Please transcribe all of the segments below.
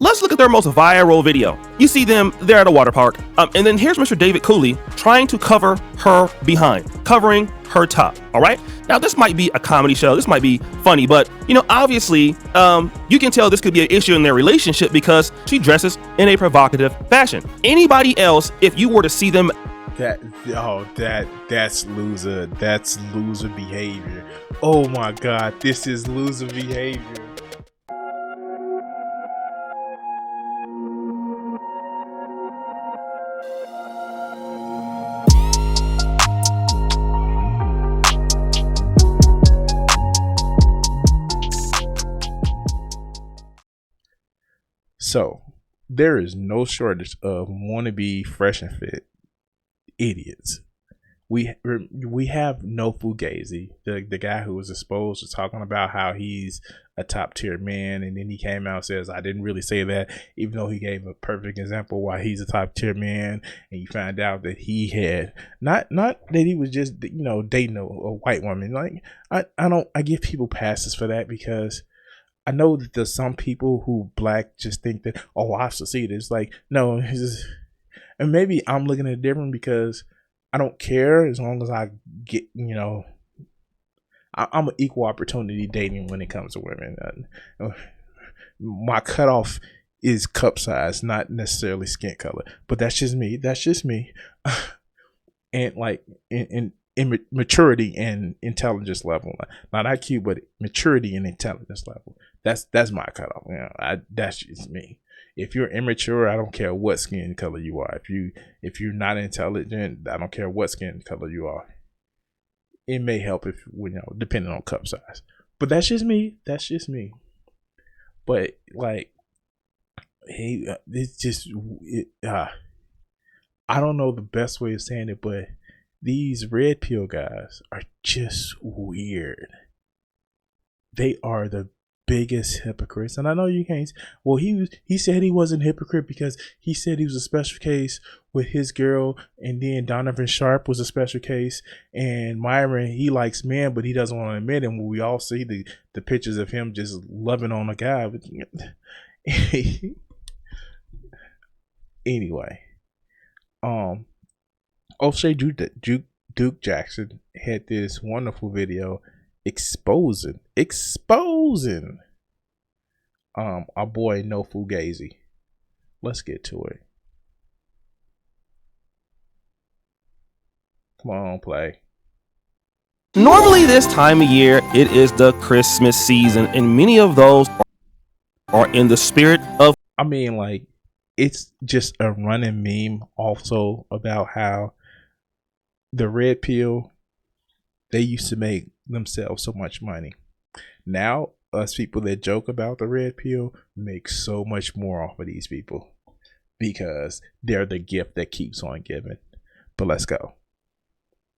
Let's look at their most viral video. You see them, they're at a water park, and then here's Mr. David Cooley trying to cover her behind, covering her top, all right? Now, this might be a comedy show, this might be funny, but, obviously, you can tell this could be an issue in their relationship because she dresses in a provocative fashion. Anybody else, if you were to see them... That's loser behavior. Oh my God, this is loser behavior. So, there is no shortage of wannabe fresh and fit idiots. We have No Fugazi, the guy who was exposed to talking about how he's a top tier man, and then he came out and says, I didn't really say that, even though he gave a perfect example why he's a top tier man, and you find out that he had not that he was just dating a white woman. Like I give people passes for that because I know that there's some people who black just think that, oh, I should see this. Like, no, and maybe I'm looking at it different because I don't care as long as I get, I'm an equal opportunity dating when it comes to women. My cutoff is cup size, not necessarily skin color, but that's just me. And like in maturity and intelligence level, not IQ, but maturity and intelligence level. That's my cutoff. That's just me. If you're immature, I don't care what skin color you are. If you're not intelligent, I don't care what skin color you are. It may help if depending on cup size. But that's just me. But like, hey, I don't know the best way of saying it, but these red pill guys are just weird. They are the biggest hypocrites, and I know you can't. Well, he said he wasn't a hypocrite because he said he was a special case with his girl, and then Donovan Sharp was a special case, and Myron, he likes men, but he doesn't want to admit it. We all see the pictures of him just loving on a guy. But anyway, O'Shea Duke Jackson had this wonderful video exposing our boy No Fugazi. Let's get to it. Come on, play. Normally this time of year, it is the Christmas season, and many of those are in the spirit of... I mean, like, it's just a running meme also about how the red pill, they used to make themselves so much money. Now, us people that joke about the red pill make so much more off of these people because they're the gift that keeps on giving. But let's go.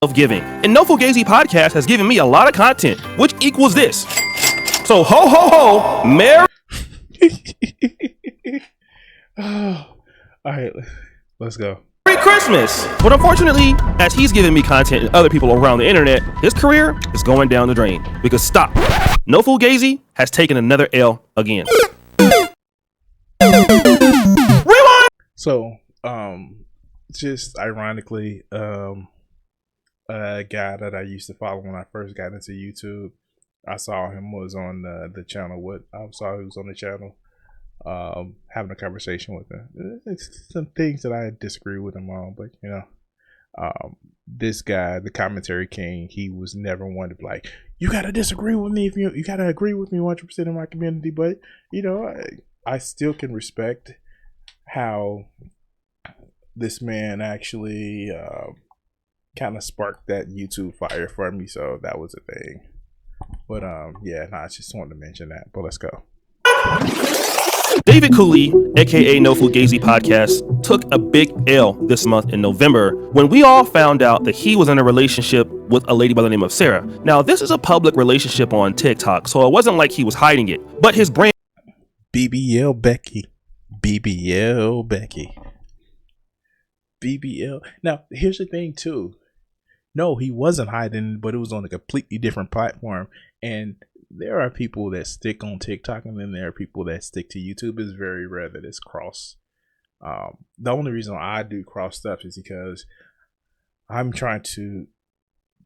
Of giving. And No Fugazi podcast has given me a lot of content, which equals this. So ho ho ho, Merry... All right, let's go. Merry Christmas! But unfortunately, as he's giving me content and other people around the internet, his career is going down the drain. Because stop. No Fugazi has taken another L again. Rewind! So, just ironically, a guy that I used to follow when I first got into YouTube, I saw him was on the channel. I saw he was on the channel, having a conversation with him. It's some things that I disagree with him on, but this guy, the commentary king, he was never one to be like, you gotta disagree with me if you gotta agree with me 100% in my community. But I still can respect how this man actually kind of sparked that YouTube fire for me, so that was a thing. But I just wanted to mention that. But let's go. David Cooley, aka No Fugazi podcast, took a big L this month in November when we all found out that he was in a relationship with a lady by the name of Sarah. Now, this is a public relationship on TikTok, so it wasn't like he was hiding it, but his brand... BBL Becky. Now, here's the thing too. No, he wasn't hiding, but it was on a completely different platform. And there are people that stick on TikTok, and then there are people that stick to YouTube. It's very rare that it's cross. The only reason I do cross stuff is because I'm trying to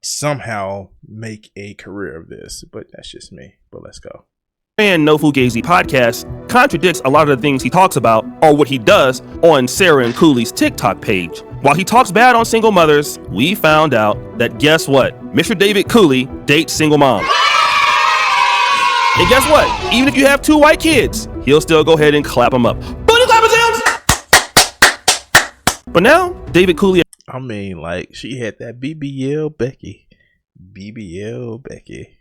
somehow make a career of this, but that's just me. But let's go. And No Fugazi podcast contradicts a lot of the things he talks about or what he does on Sarah and Cooley's TikTok page. While he talks bad on single mothers, we found out that guess what? Mr. David Cooley dates single moms. And guess what? Even if you have 2 white kids, he'll still go ahead and clap them up. Booty clappers! But now, David Cooley. I mean, like, she had that BBL Becky. BBL Becky.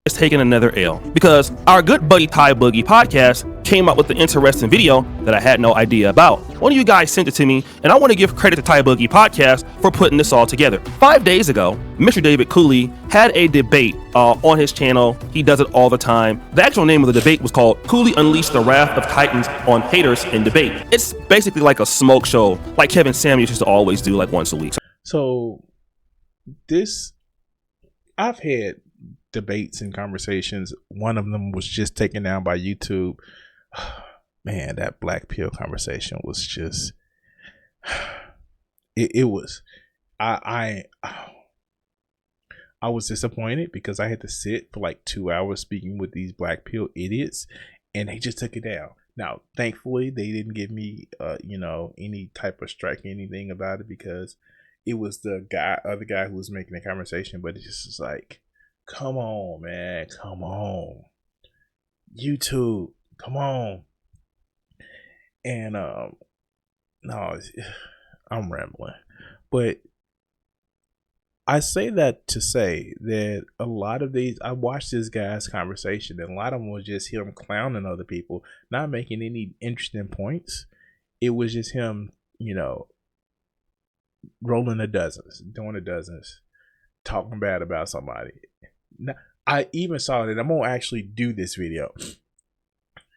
Is taking another L because our good buddy Ty Boogie podcast came up with an interesting video that I had no idea about. One of you guys sent it to me, and I want to give credit to Ty Boogie podcast for putting this all together. 5 days ago, Mr. David Cooley had a debate on his channel. He does it all the time. The actual name of the debate was called Cooley Unleashed the Wrath of Titans on Haters in Debate. It's basically like a smoke show, like Kevin Samuels used to always do, like once a week. So this, I've had debates and conversations. One of them was just taken down by YouTube. Man, that black pill conversation was just it was I was disappointed because I had to sit for like 2 hours speaking with these black pill idiots, and they just took it down. Now, thankfully, they didn't give me any type of strike or anything about it, because it was the other guy who was making the conversation. But it's just like, come on, man. Come on. YouTube. Come on. And, no, I'm rambling. But I say that to say that a lot of these, I watched this guy's conversation, and a lot of them was just him clowning other people, not making any interesting points. It was just him, rolling the dozens, doing the dozens, talking bad about somebody. Now, I even saw that I'm gonna actually do this video.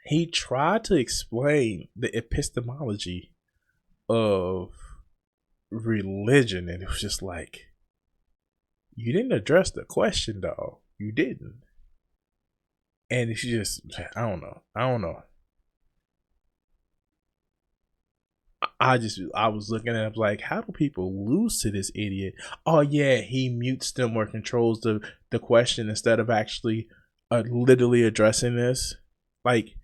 He tried to explain the epistemology of religion, and it was just like, you didn't address the question, though. You didn't. And it's just, I don't know. I was looking at it like, how do people lose to this idiot? Oh yeah, he mutes them or controls the question instead of actually literally addressing this. Like,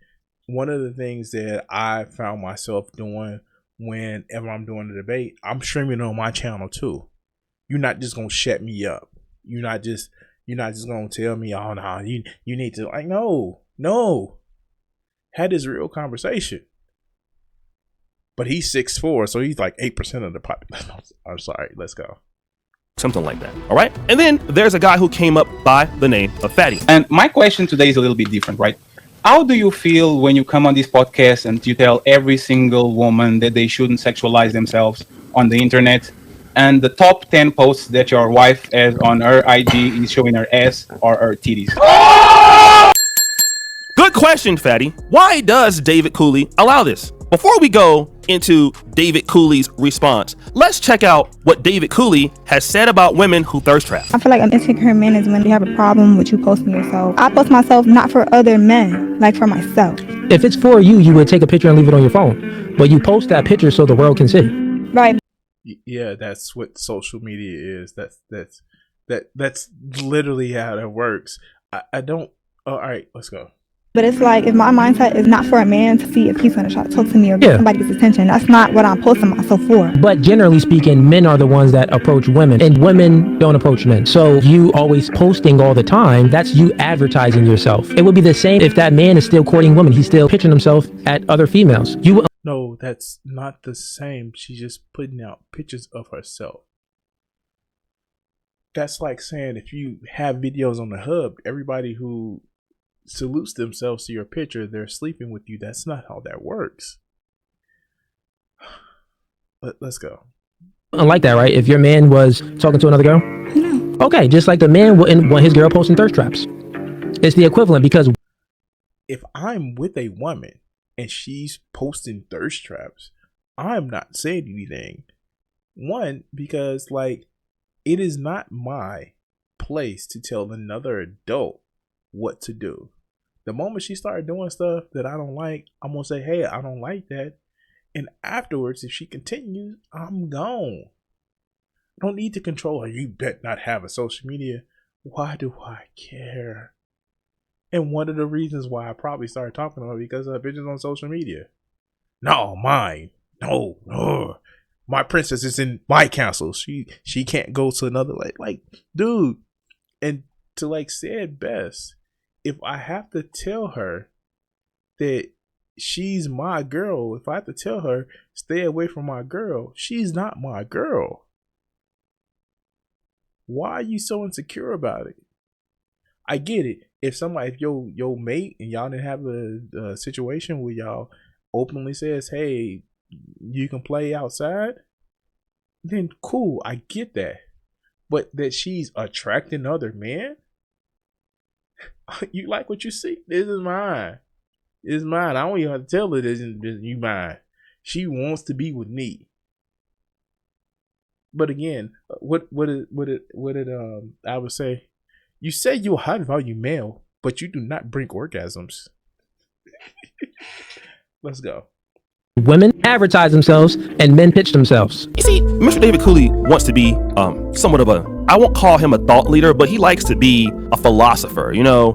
one of the things that I found myself doing whenever I'm doing the debate, I'm streaming on my channel too. You're not just gonna shut me up. You're not just gonna tell me, oh no, you need to, like, no. Had this real conversation. But he's 6'4", so he's like 8% of the population. I'm sorry, let's go. Something like that. All right. And then there's a guy who came up by the name of Fatty. And my question today is a little bit different, right? How do you feel when you come on this podcast and you tell every single woman that they shouldn't sexualize themselves on the internet, and the top 10 posts that your wife has on her IG is showing her ass or her titties? Good question, Fatty. Why does David Cooley allow this? Before we go into David Cooley's response, let's check out what David Cooley has said about women who thirst trap. I feel like an insecure man is when you have a problem with you posting yourself. I post myself not for other men, like for myself. If it's for you, you would take a picture and leave it on your phone. But you post that picture so the world can see. Right. Yeah, that's what social media is. That's literally how it works. I don't. All right, let's go. But it's like, if my mindset is not for a man to see if he's going to try to talk to me or get somebody's attention, that's not what I'm posting myself for. But generally speaking, men are the ones that approach women, and women don't approach men. So you always posting all the time, that's you advertising yourself. It would be the same if that man is still courting women. He's still pitching himself at other females. No, that's not the same. She's just putting out pictures of herself. That's like saying if you have videos on the hub, everybody who salutes themselves to your picture, they're sleeping with you. That's not how that works. Let's go. Unlike that, right? If your man was talking to another girl? No. Okay, just like the man wouldn't want his girl posting thirst traps. It's the equivalent, because if I'm with a woman and she's posting thirst traps, I'm not saying anything. One, because like, it is not my place to tell another adult what to do. The moment she started doing stuff that I don't like, I'm gonna say, hey, I don't like that. And afterwards, if she continues, I'm gone. I don't need to control her. You bet not have a social media. Why do I care? And one of the reasons why I probably started talking to her because of bitches on social media. No, mine. No, no. My princess is in my castle. She can't go to another like dude. And to like say it best, if I have to tell her that she's my girl, if I have to tell her stay away from my girl, she's not my girl. Why are you so insecure about it? I get it. If your mate and y'all didn't have a situation where y'all openly says, hey, you can play outside, then cool, I get that. But that she's attracting other men? You like what you see? This is mine. It's mine. I don't even have to tell her this is you mine. She wants to be with me. But again, what I would say, you say you're a high value male, but you do not bring orgasms. Let's go. Women advertise themselves and men pitch themselves. You see, Mr. David Cooley wants to be somewhat of I won't call him a thought leader, but he likes to be a philosopher. You know,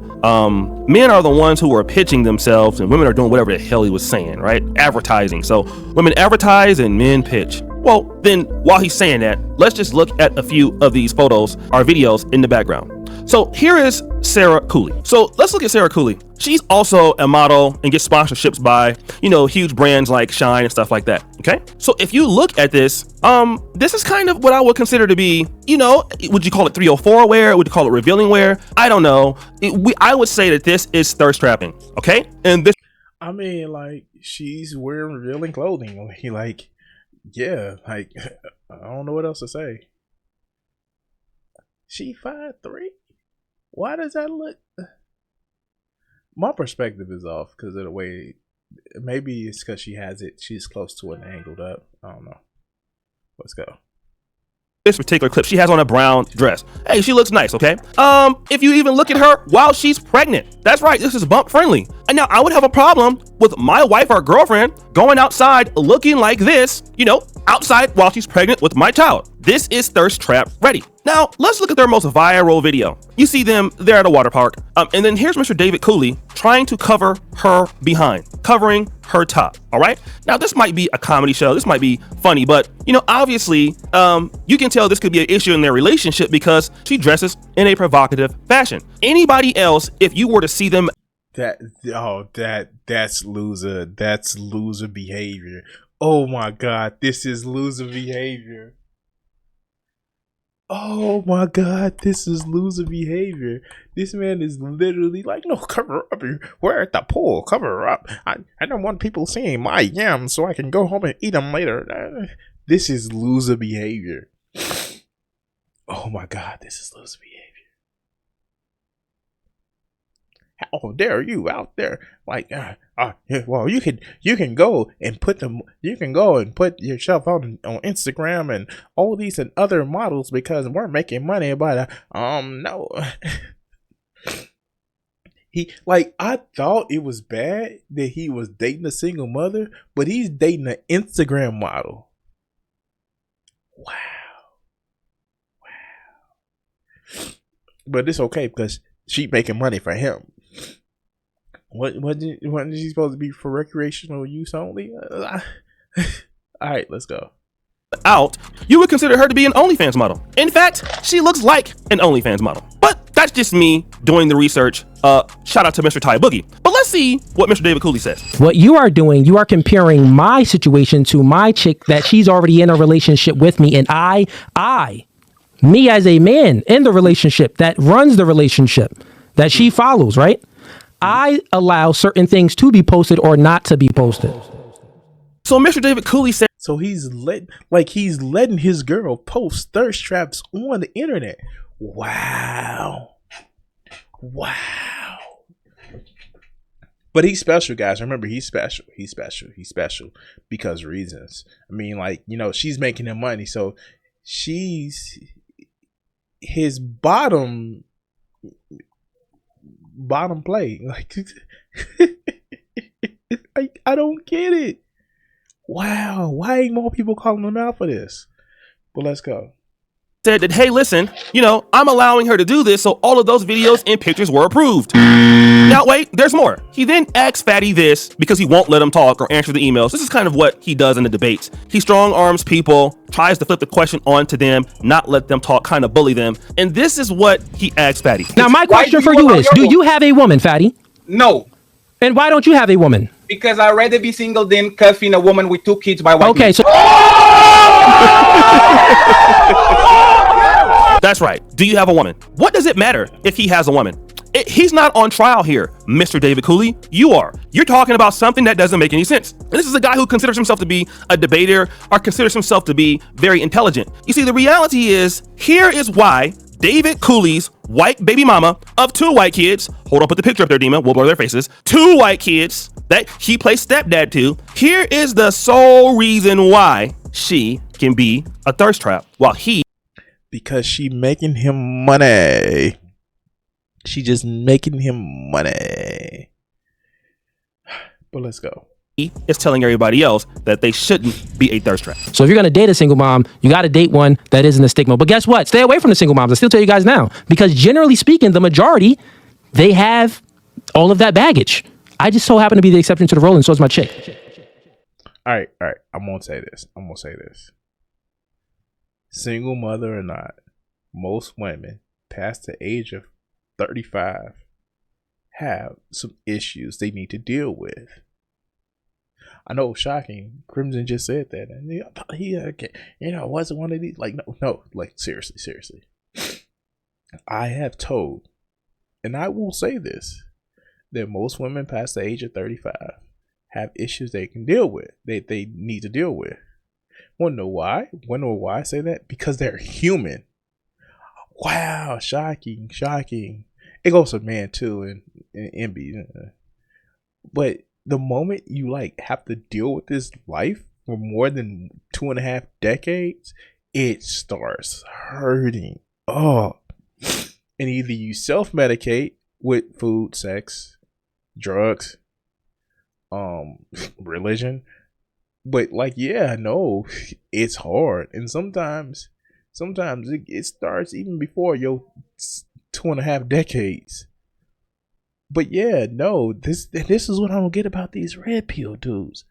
men are the ones who are pitching themselves and women are doing whatever the hell he was saying, right? Advertising. So women advertise and men pitch. Well, then while he's saying that, let's just look at a few of these photos or videos in the background. So here is Sarah Cooley. So let's look at Sarah Cooley. She's also a model and gets sponsorships by, huge brands like Shine and stuff like that. Okay. So if you look at this, this is kind of what I would consider to be, would you call it 304 wear? Would you call it revealing wear? I don't know. I would say that this is thirst trapping. Okay. And this, I mean, like, she's wearing revealing clothing. Yeah, I don't know what else to say. She 5'3". Why does that look? My perspective is off because of the way. Maybe it's because she has it. She's close to it and angled up. I don't know. Let's go. This particular clip, she has on a brown dress. Hey, she looks nice, okay? If you even look at her while she's pregnant, that's right, this is bump friendly. And now I would have a problem with my wife or girlfriend going outside looking like this, outside while she's pregnant with my child. This is thirst trap ready. Now, let's look at their most viral video. You see them, they're at a water park. And then here's Mr. David Cooley trying to cover her behind, covering her top, all right? Now, this might be a comedy show. This might be funny, but, obviously, you can tell this could be an issue in their relationship because she dresses in a provocative fashion. Anybody else, if you were to see them... That's loser behavior. Oh my God, this is loser behavior. Oh my God, this is loser behavior. This man is literally like, no, cover up. We're at the pool. Cover up. I don't want people seeing my yams so I can go home and eat them later. This is loser behavior. Oh my God, this is loser behavior. How dare you out there? Well, you can go and put yourself on Instagram and all these and other models because we're making money. But no. I thought it was bad that he was dating a single mother, but he's dating an Instagram model. Wow. But it's okay because she's making money for him. Wasn't she supposed to be for recreational use only? All right, let's go. Out, you would consider her to be an OnlyFans model. In fact, she looks like an OnlyFans model. But that's just me doing the research. Shout out to Mr. Ty Boogie. But let's see what Mr. David Cooley says. What you are doing, you are comparing my situation to my chick that she's already in a relationship with me, and me as a man in the relationship that runs the relationship that she follows, right? I allow certain things to be posted or not to be posted. So Mr. David Cooley said, so he's letting his girl post thirst traps on the internet. Wow. But he's special, guys. Remember, he's special. He's special because of reasons. I mean, she's making him money, so she's his bottom bottom play. Like, I don't get it. Wow, why ain't more people calling him out for this? But let's go. Said that, hey, listen, I'm allowing her to do this, so all of those videos and pictures were approved. Now, wait, there's more. He then asks Fatty this because he won't let him talk or answer the emails. This is kind of what he does in the debates. He strong arms people, tries to flip the question on to them, not let them talk, kind of bully them. And this is what he asks Fatty. Now, my question for you is, do you have a woman, Fatty? No. And why don't you have a woman? Because I'd rather be single than cuffing a woman with 2 kids by white Okay, men. so... That's right. Do you have a woman? What does it matter if he has a woman? He's not on trial here, Mr. David Cooley. You are. You're talking about something that doesn't make any sense. And this is a guy who considers himself to be a debater or considers himself to be very intelligent. You see, the reality is, here is why David Cooley's white baby mama of 2 white kids, hold up with the picture up there, Dima, we'll blur their faces, 2 white kids that he plays stepdad to, here is the sole reason why she can be a thirst trap, while he... Because she making him money. She just making him money. But let's go. is telling everybody else that they shouldn't be a thirst trap. So if you're going to date a single mom, you got to date one that isn't a stigma. But guess what? Stay away from the single moms. I still tell you guys now, because generally speaking, the majority, they have all of that baggage. I just so happen to be the exception to the rule, and so is my chick. All right. I'm gonna say this. Single mother or not, most women past the age of 35 have some issues they need to deal with. I know, shocking. Crimson just said that, and he wasn't one of these. Like, no, like seriously. I have told, and I will say this, that most women past the age of 35 have issues they can deal with. They need to deal with. Wanna know why? I say that? Because they're human. Wow, shocking. It goes for man too, and envy. But the moment you have to deal with this life for more than 2.5 decades, it starts hurting. Oh, and either you self-medicate with food, sex, drugs, religion. But it's hard, and sometimes it starts even before your 2.5 decades. But this is what I don't get about these red pill dudes.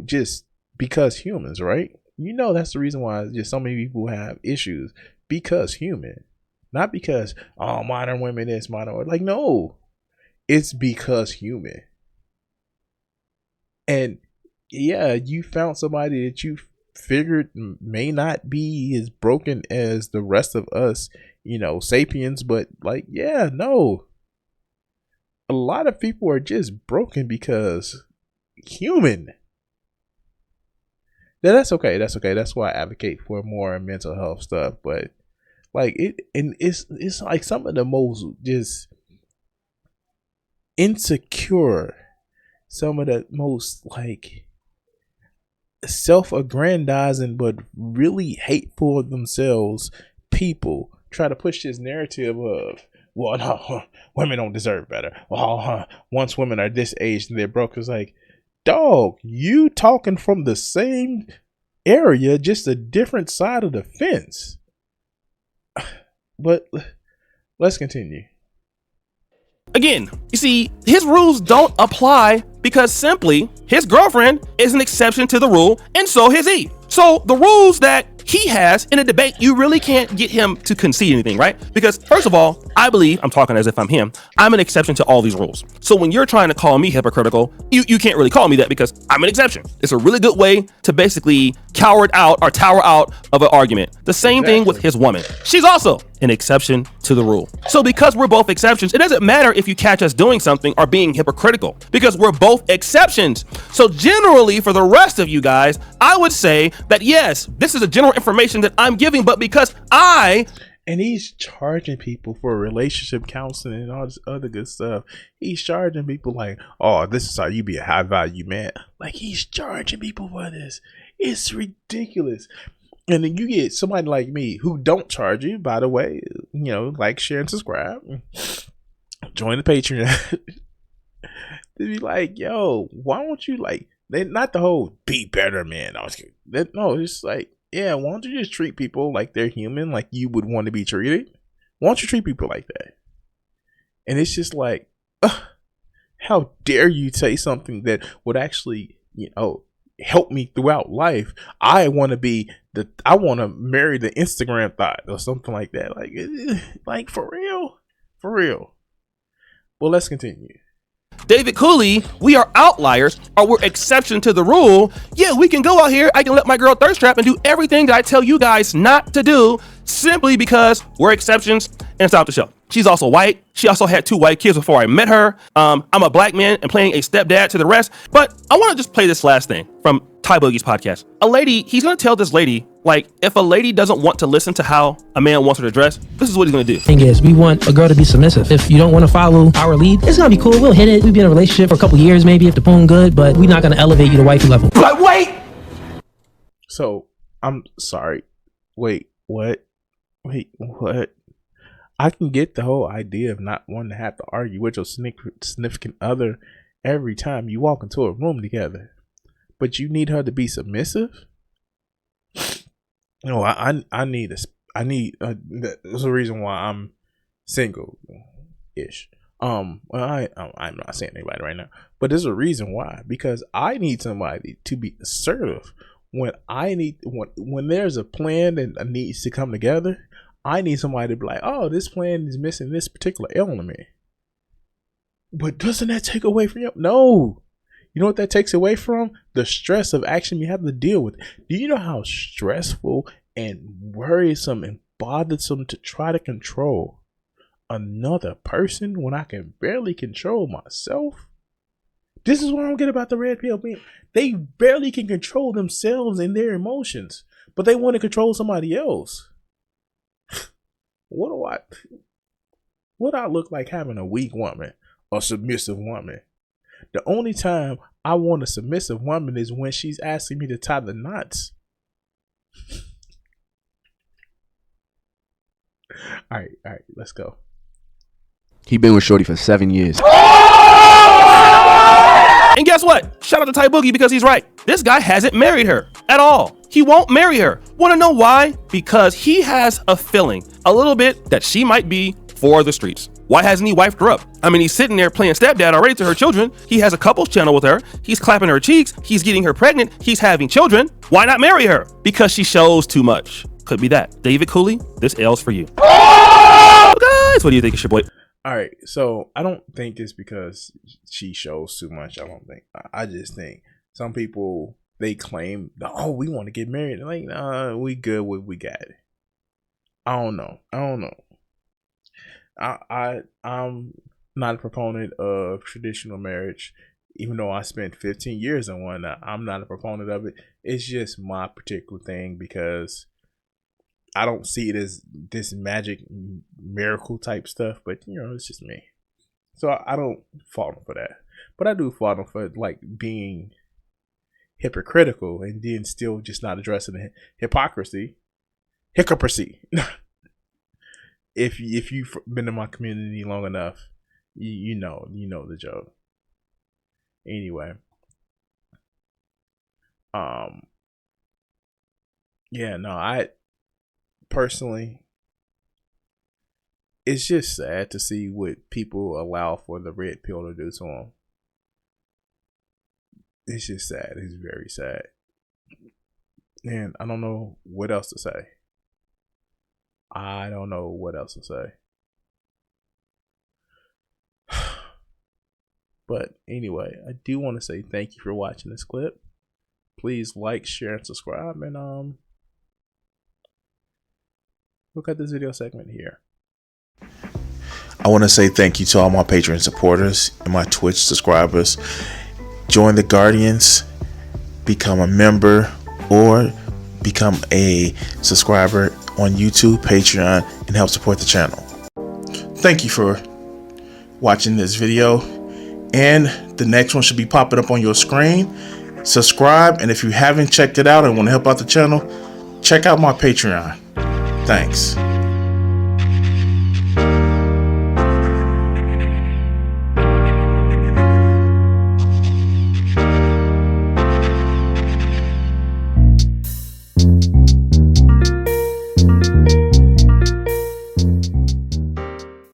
Just because humans, right? That's the reason why just so many people have issues, because human, not because modern women is modern. No, it's because human. And you found somebody that you figured may not be as broken as the rest of us, sapiens, but no. A lot of people are just broken because human. Now, that's okay. That's why I advocate for more mental health stuff. But it's like some of the most just insecure, some of the most self-aggrandizing but really hateful of themselves people try to push this narrative of, well, no, women don't deserve better. Well, once women are this age and they're broke, it's like, dog, you talking from the same area, just a different side of the fence. But let's continue. Again, you see, his rules don't apply because simply his girlfriend is an exception to the rule, and so is he. So the rules that he has in a debate, you really can't get him to concede anything, right? Because first of all, I believe, I'm talking as if I'm him, I'm an exception to all these rules. So when you're trying to call me hypocritical, you can't really call me that because I'm an exception. It's a really good way to basically tower out of an argument. The same thing with his woman. She's also an exception to the rule. So because we're both exceptions, it doesn't matter if you catch us doing something or being hypocritical, because we're both exceptions. So generally, for the rest of you guys, I would say that yes, this is a general information that I'm giving, but because and he's charging people for relationship counseling and all this other good stuff. He's charging people this is how you be a high value man. He's charging people for this. It's ridiculous. And then you get somebody like me who don't charge you, by the way, like, share, and subscribe. Join the Patreon. To be like, yo, why don't you, like, they not the whole be better, man. No, it's like, yeah, why don't you just treat people like they're human, like you would want to be treated? Why don't you treat people like that? And it's just like, how dare you say something that would actually, help me throughout life? I want to marry the Instagram thought or something like that. Like for real. Well, let's continue. David Cooley, we are outliers or we're exception to the rule. Yeah, we can go out here, I can let my girl thirst trap and do everything that I tell you guys not to do simply because we're exceptions, and stop the show. She's also white. She also had 2 white kids before I met her. I'm a black man and playing a stepdad to the rest. But I want to just play this last thing from Ty Boogie's podcast. He's going to tell this lady, like, if a lady doesn't want to listen to how a man wants her to dress, this is what he's going to do. Thing is, we want a girl to be submissive. If you don't want to follow our lead, it's going to be cool. We'll hit it. We've been in a relationship for a couple years, maybe, if the poon good, but we're not going to elevate you to wifey level. But wait! So, I'm sorry. Wait, what? I can get the whole idea of not wanting to have to argue with your significant other every time you walk into a room together, but you need her to be submissive. I need there's a reason why I'm single-ish. I'm not saying anybody right now, but there's a reason why, because I need somebody to be assertive when there's a plan that needs to come together. I need somebody to be like, oh, this plan is missing this particular element. But doesn't that take away from you? No. You know what that takes away from? The stress of action you have to deal with. Do you know how stressful and worrisome and bothersome to try to control another person when I can barely control myself? This is what I don't get about the red pill. They barely can control themselves and their emotions, but they want to control somebody else. What do I look like having a weak woman or submissive woman? The only time I want a submissive woman is when she's asking me to tie the knots. All right, let's go. He been with Shorty for 7 years. And guess what? Shout out to Ty Boogie because he's right. This guy hasn't married her at all. He won't marry her. Want to know why? Because he has a feeling, a little bit, that she might be for the streets. Why hasn't he wifed her up? I mean, he's sitting there playing stepdad already to her children. He has a couples channel with her. He's clapping her cheeks. He's getting her pregnant. He's having children. Why not marry her? Because she shows too much. Could be that. David Cooley, this L's for you. Oh! Guys, what do you think? It's your boy. All right, so I don't think it's because she shows too much. I just think some people, they claim, oh, we want to get married. They're like, nah, we good with we got it. I don't know. I'm not a proponent of traditional marriage, even though I spent 15 years in one. I'm not a proponent of it. It's just my particular thing because I don't see it as this magic miracle type stuff, but it's just me. So I don't fault him for that. But I do fault him for like being hypocritical and then still just not addressing the hypocrisy. If you've been in my community long enough, you know the joke. Anyway. I personally, it's just sad to see what people allow for the red pill to do to them. It's just sad. It's very sad. And I don't know what else to say. But anyway, I do want to say thank you for watching this clip. Please like, share, and subscribe. And look at this video segment here. I want to say thank you to all my Patreon supporters and my Twitch subscribers. Join the Guardians, become a member, or become a subscriber on YouTube, Patreon, and help support the channel. Thank you for watching this video, and the next one should be popping up on your screen. Subscribe, and if you haven't checked it out and want to help out the channel, check out my Patreon. Thanks.